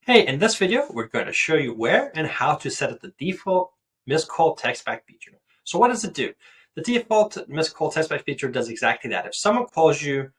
Hey, in this video, we're going to show you where and how to set up the default missed call text back feature. So what does it do? The default missed call text back feature does exactly that. If someone calls you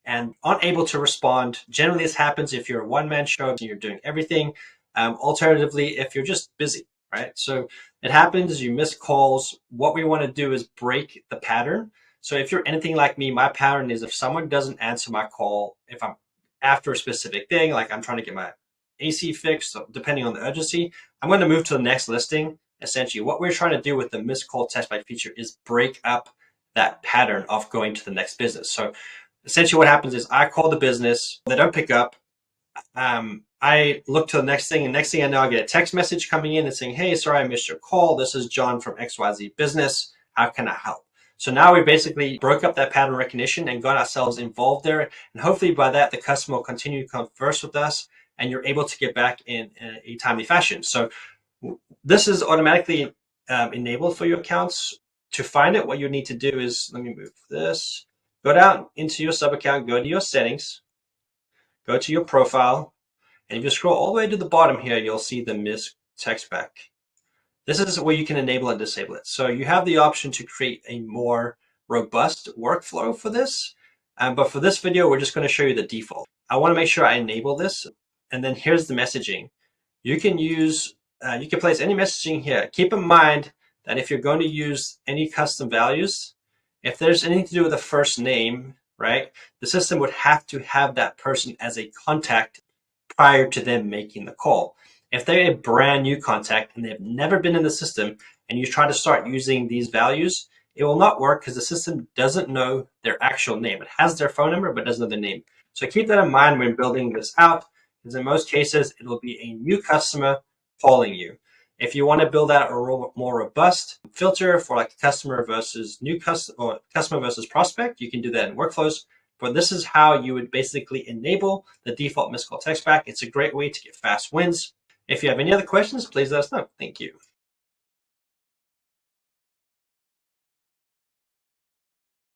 and unable to respond, generally this happens if you're a one-man show and you're doing everything. Alternatively, if you're just busy, right? So it happens, you miss calls. What we want to do is break the pattern. So if you're anything like me, my pattern is if someone doesn't answer my call, if I'm after a specific thing, like I'm trying to get my AC fixed, so depending on the urgency, I'm going to move to the next listing. Essentially, what we're trying to do with the missed call text back feature is break up that pattern of going to the next business. So essentially what happens is I call the business, they don't pick up. I look to the next thing, and next thing I know, I get a text message coming in and saying, hey, sorry, I missed your call. This is John from XYZ Business. How can I help? So now we basically broke up that pattern recognition and got ourselves involved there. And hopefully by that, the customer will continue to converse with us and you're able to get back in a timely fashion. So this is automatically enabled for your accounts. To find it, what you need to do is, let me move this, go down into your sub account, go to your settings, go to your profile, and if you scroll all the way to the bottom here, you'll see the missed text back. This is where you can enable and disable it. So you have the option to create a more robust workflow for this. But for this video, we're just going to show you the default. I want to make sure I enable this. And then here's the messaging. You can use, you can place any messaging here. Keep in mind that if you're going to use any custom values, if there's anything to do with a first name, right, the system would have to have that person as a contact prior to them making the call. If they're a brand new contact and they've never been in the system and you try to start using these values, it will not work because the system doesn't know their actual name. It has their phone number, but doesn't know their name. So keep that in mind when building this out, because in most cases, it will be a new customer calling you. If you want to build out a more robust filter for like customer versus new customer or customer versus prospect, you can do that in workflows. But this is how you would basically enable the default missed call text back. It's a great way to get fast wins. If you have any other questions, please let us know. Thank you.